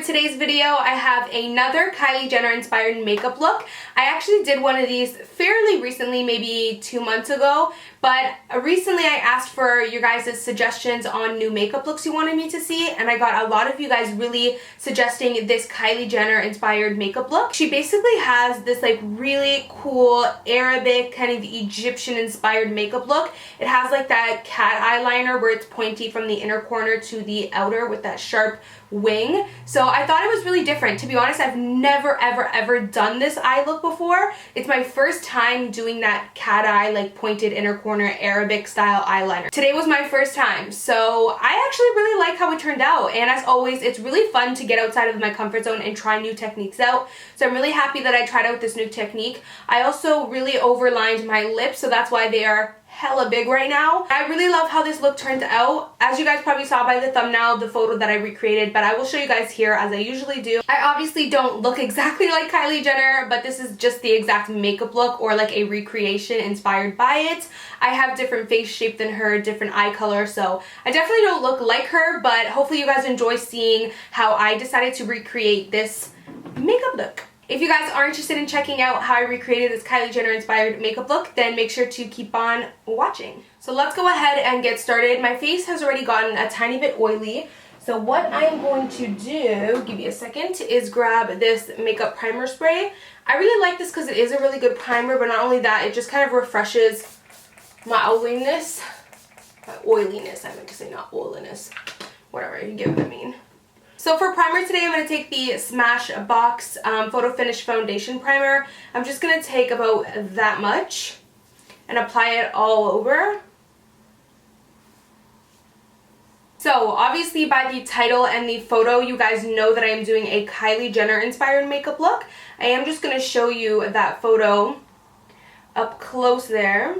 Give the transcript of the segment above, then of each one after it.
today's video, I have another Kylie Jenner inspired makeup look. I actually did one of these fairly recently, maybe 2 months ago, but recently I asked for your guys' suggestions on new makeup looks you wanted me to see, and I got a lot of you guys really suggesting this Kylie Jenner inspired makeup look. She basically has this like really cool Arabic kind of Egyptian inspired makeup look. It has like that cat eyeliner where it's pointy from the inner corner to the outer with that sharp wing. So I thought it was really different. To be honest, I've never ever done this eye look before. It's my first time doing that cat eye like pointed inner corner Arabic style eyeliner. Today was my first time, so I actually really like how it turned out, and as always it's really fun to get outside of my comfort zone and try new techniques out. So I'm really happy that I tried out this new technique. I also really overlined my lips, so that's why they are hella big right now. I really love how this look turned out. As you guys probably saw by the thumbnail, the photo that I recreated, but I will show you guys here as I usually do. I obviously don't look exactly like Kylie Jenner, but this is just the exact makeup look or like a recreation inspired by it. I have different face shape than her, different eye color, so I definitely don't look like her, but hopefully you guys enjoy seeing how I decided to recreate this makeup look. If you guys are interested in checking out how I recreated this Kylie Jenner inspired makeup look, then make sure to keep on watching. So let's go ahead and get started. My face has already gotten a tiny bit oily. So what I am going to do, give me a second, is grab this makeup primer spray. I really like this because it is a really good primer, but not only that, it just kind of refreshes my oiliness. My oiliness, I meant to say, not oiliness. Whatever, you get what I mean. So for primer today, I'm going to take the Smashbox Photo Finish Foundation Primer. I'm just going to take about that much and apply it all over. So obviously by the title and the photo, you guys know that I am doing a Kylie Jenner inspired makeup look. I am just going to show you that photo up close there.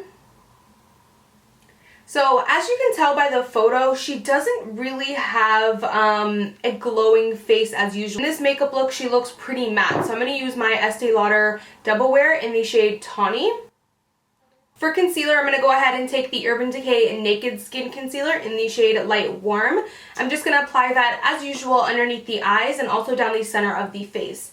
So as you can tell by the photo, she doesn't really have a glowing face as usual. In this makeup look, she looks pretty matte. So I'm going to use my Estee Lauder Double Wear in the shade Tawny. For concealer, I'm going to go ahead and take the Urban Decay Naked Skin Concealer in the shade Light Warm. I'm just going to apply that as usual underneath the eyes and also down the center of the face.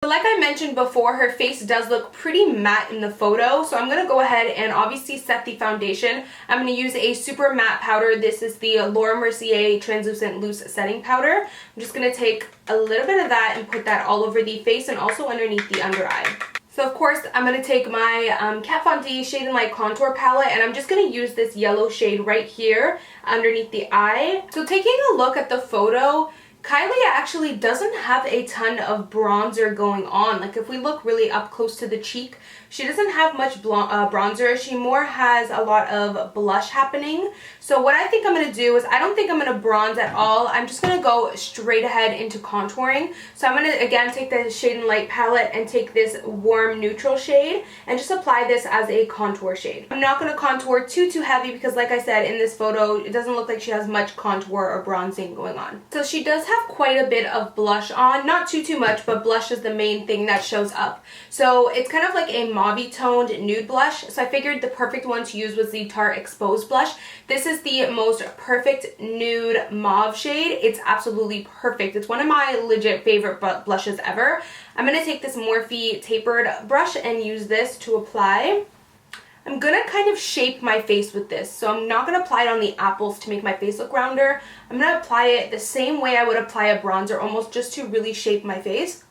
Like I mentioned before, her face does look pretty matte in the photo, so I'm going to go ahead and obviously set the foundation. I'm going to use a super matte powder. This is the Laura Mercier Translucent Loose Setting Powder. I'm just going to take a little bit of that and put that all over the face and also underneath the under eye. So of course, I'm going to take my Kat Von D Shade and Light Contour Palette, and I'm just going to use this yellow shade right here underneath the eye. So taking a look at the photo, Kylie actually doesn't have a ton of bronzer going on. Like if we look really up close to the cheek, she doesn't have much bronzer. She more has a lot of blush happening. So what I think I'm going to do is, I don't think I'm going to bronze at all. I'm just going to go straight ahead into contouring. So I'm going to again take the Shade and Light palette and take this warm neutral shade and just apply this as a contour shade. I'm not going to contour too heavy because like I said in this photo, it doesn't look like she has much contour or bronzing going on. So she does have quite a bit of blush on, not too much, but blush is the main thing that shows up. So it's kind of like a mauve toned nude blush, so I figured the perfect one to use was the Tarte Exposed blush. This is the most perfect nude mauve shade. It's absolutely perfect. It's one of my legit favorite blushes ever. I'm going to take this Morphe tapered brush and use this to apply. I'm going to kind of shape my face with this, so I'm not going to apply it on the apples to make my face look rounder. I'm going to apply it the same way I would apply a bronzer, almost just to really shape my face.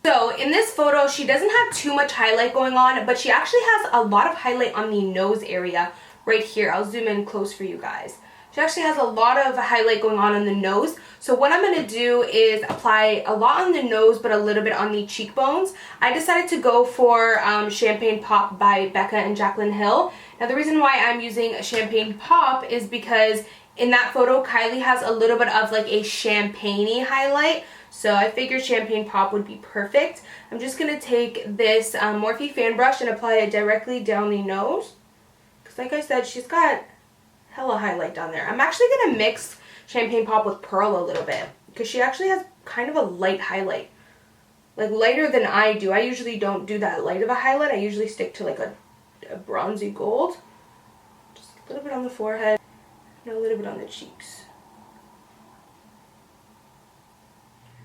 So in this photo, she doesn't have too much highlight going on, but she actually has a lot of highlight on the nose area right here. I'll zoom in close for you guys. She actually has a lot of highlight going on the nose. So what I'm going to do is apply a lot on the nose but a little bit on the cheekbones. I decided to go for Champagne Pop by Becca and Jaclyn Hill. Now the reason why I'm using Champagne Pop is because in that photo, Kylie has a little bit of like a champagne-y highlight. So I figured Champagne Pop would be perfect. I'm just going to take this Morphe fan brush and apply it directly down the nose. Because like I said, she's got hella highlight down there. I'm actually going to mix Champagne Pop with Pearl a little bit, because she actually has kind of a light highlight. Like lighter than I do. I usually don't do that light of a highlight. I usually stick to like a bronzy gold. Just A little bit on the forehead and a little bit on the cheeks.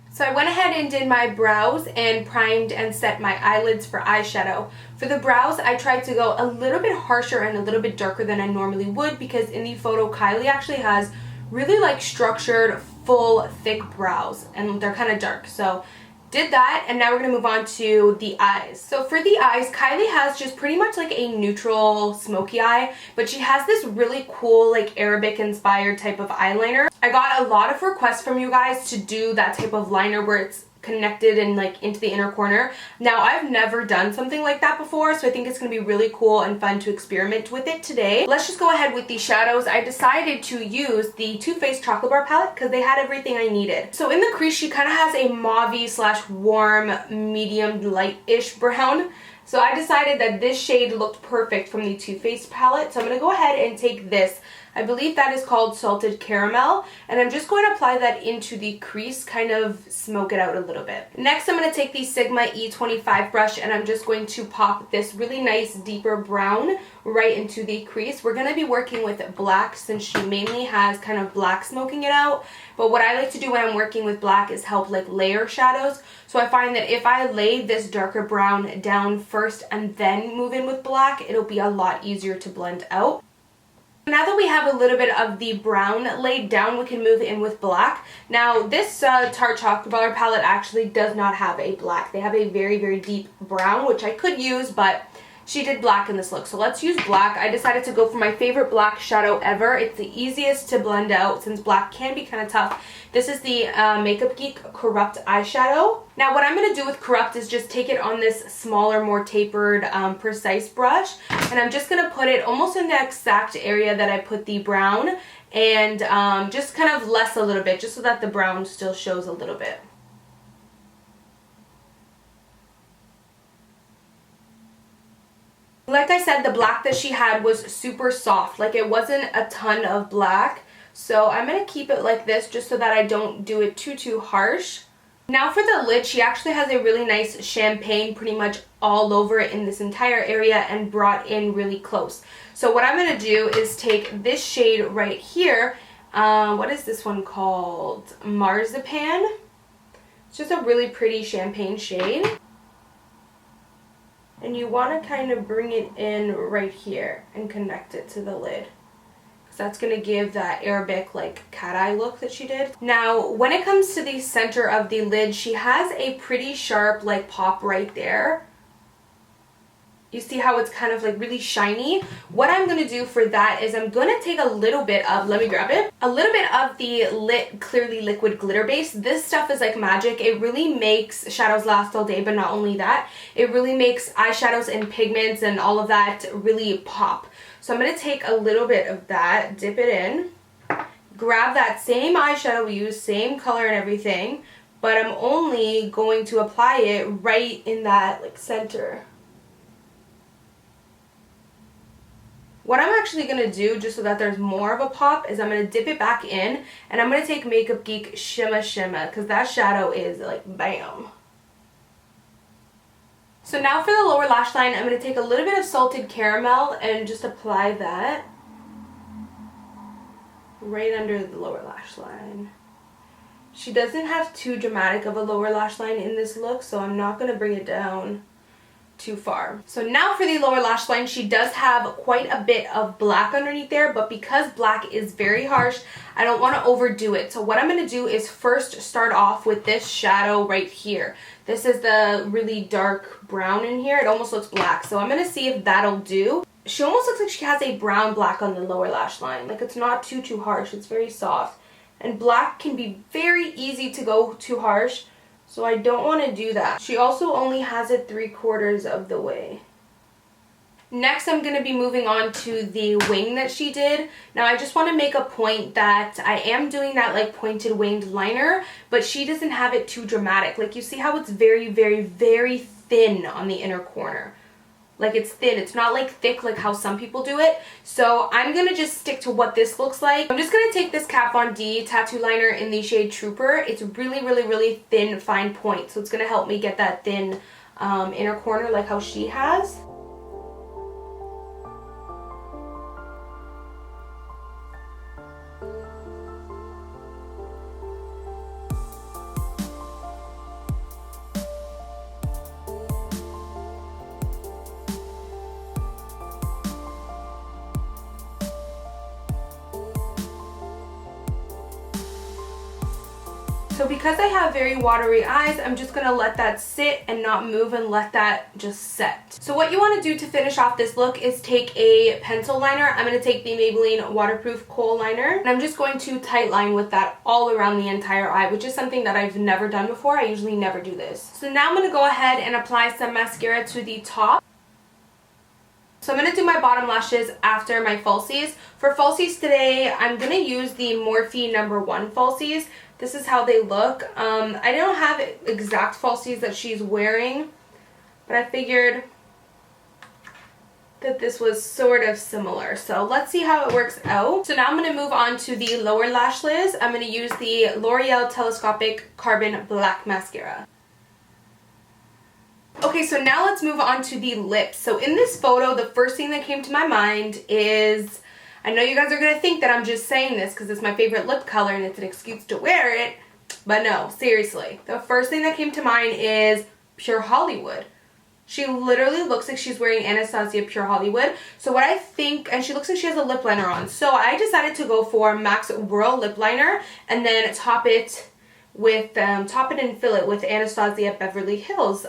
So I went ahead and did my brows and primed and set my eyelids for eyeshadow. For the brows, I tried to go a little bit harsher and a little bit darker than I normally would, because in the photo, Kylie actually has really like structured, full, thick brows, and they're kind of dark. So did that, and now we're going to move on to the eyes. So for the eyes, Kylie has just pretty much like a neutral smoky eye, but she has this really cool like Arabic inspired type of eyeliner. I got a lot of requests from you guys to do that type of liner where it's connected and like into the inner corner. Now I've never done something like that before, so I think it's going to be really cool and fun to experiment with it today. Let's just go ahead with the shadows. I decided to use the Too Faced Chocolate Bar palette because they had everything I needed. So in the crease, she kind of has a mauve slash warm medium light-ish brown. So I decided that this shade looked perfect from the Too Faced palette. So I'm going to go ahead and take this. I believe that is called Salted Caramel, and I'm just going to apply that into the crease, kind of smoke it out a little bit. Next, I'm going to take the Sigma E25 brush, and I'm just going to pop this really nice deeper brown right into the crease. We're going to be working with black since she mainly has kind of black smoking it out, but what I like to do when I'm working with black is help like layer shadows. So I find that if I lay this darker brown down first and then move in with black, it'll be a lot easier to blend out. Now that we have a little bit of the brown laid down, we can move in with black. Now this Tarte Chocolate Bar palette actually does not have a black. They have a very, very deep brown, which I could use, but she did black in this look. So let's use black. I decided to go for my favorite black shadow ever. It's the easiest to blend out since black can be kind of tough. This is the Makeup Geek Corrupt eyeshadow. Now what I'm going to do with Corrupt is just take it on this smaller, more tapered, precise brush. And I'm just going to put it almost in the exact area that I put the brown. And just kind of less a little bit, just so that the brown still shows a little bit. Like I said, the black that she had was super soft. Like it wasn't a ton of black. So I'm going to keep it like this just so that I don't do it too harsh. Now for the lid, she actually has a really nice champagne pretty much all over it in this entire area and brought in really close. So what I'm going to do is take this shade right here. What is this one called? Marzipan. It's just a really pretty champagne shade. And you want to kind of bring it in right here and connect it to the lid. Because that's going to give that Arabic like cat eye look that she did. Now, when it comes to the center of the lid, she has a pretty sharp like pop right there. You see how it's kind of like really shiny? What I'm going to do for that is I'm going to take a little bit of, let me grab it, a little bit of the Clearly Liquid Glitter Base. This stuff is like magic. It really makes shadows last all day, but not only that, it really makes eyeshadows and pigments and all of that really pop. So I'm going to take a little bit of that, dip it in, grab that same eyeshadow we used, same color and everything, but I'm only going to apply it right in that like center. What I'm actually going to do, just so that there's more of a pop, is I'm going to dip it back in, and I'm going to take Makeup Geek Shimma Shimma, because that shadow is like bam. So now for the lower lash line, I'm going to take a little bit of Salted Caramel and just apply that right under the lower lash line. She doesn't have too dramatic of a lower lash line in this look, so I'm not going to bring it down too far. So now for the lower lash line, she does have quite a bit of black underneath there, but because black is very harsh, I don't want to overdo it. So what I'm going to do is first start off with this shadow right here. This is the really dark brown in here. It almost looks black, so I'm going to see if that'll do. She almost looks like she has a brown black on the lower lash line. Like it's not too harsh. It's very soft. And black can be very easy to go too harsh, so I don't want to do that. She also only has it 3/4 of the way. Next, I'm going to be moving on to the wing that she did. Now, I just want to make a point that I am doing that like pointed winged liner, but she doesn't have it too dramatic. Like you see how it's very, very, very thin on the inner corner. Like it's thin. It's not like thick like how some people do it. So I'm going to just stick to what this looks like. I'm just going to take this Kat Von D tattoo liner in the shade Trooper. It's really, really, really thin, fine point. So it's going to help me get that thin inner corner like how she has. So because I have very watery eyes, I'm just going to let that sit and not move and let that just set. So what you want to do to finish off this look is take a pencil liner. I'm going to take the Maybelline Waterproof Kohl Liner, and I'm just going to tight line with that all around the entire eye, which is something that I've never done before. I usually never do this. So now I'm going to go ahead and apply some mascara to the top. So I'm going to do my bottom lashes after my falsies. For falsies today, I'm going to use the Morphe #1 falsies. This is how they look. I don't have exact falsies that she's wearing, but I figured that this was sort of similar. So let's see how it works out. So now I'm going to move on to the lower lash lids. I'm going to use the L'Oreal Telescopic Carbon Black Mascara. Okay, so now let's move on to the lips. So in this photo, the first thing that came to my mind is, I know you guys are going to think that I'm just saying this because it's my favorite lip color and it's an excuse to wear it, but no, seriously. The first thing that came to mind is Pure Hollywood. She literally looks like she's wearing Anastasia Pure Hollywood. So what I think, and she looks like she has a lip liner on. So I decided to go for MAC's Whirl Lip Liner and then top it and fill it with Anastasia Beverly Hills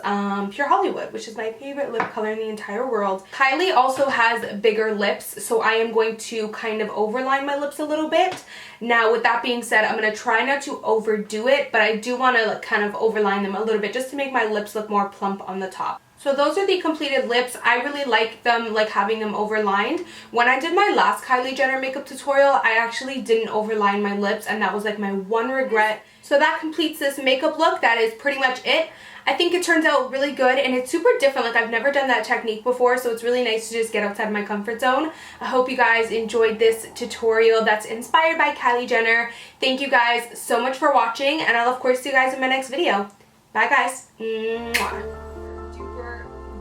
Pure Hollywood, which is my favorite lip color in the entire world. Kylie also has bigger lips, so I am going to kind of overline my lips a little bit. Now, with that being said, I'm going to try not to overdo it, but I do want to kind of overline them a little bit just to make my lips look more plump on the top. So those are the completed lips. I really like them, like having them overlined. When I did my last Kylie Jenner makeup tutorial, I actually didn't overline my lips, and that was like my one regret. So that completes this makeup look. That is pretty much it. I think it turns out really good, and it's super different. Like, I've never done that technique before, so it's really nice to just get outside my comfort zone. I hope you guys enjoyed this tutorial that's inspired by Kylie Jenner. Thank you guys so much for watching, and I'll of course see you guys in my next video. Bye guys. Mwah.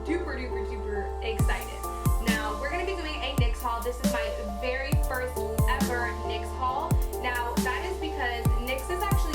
Duper excited.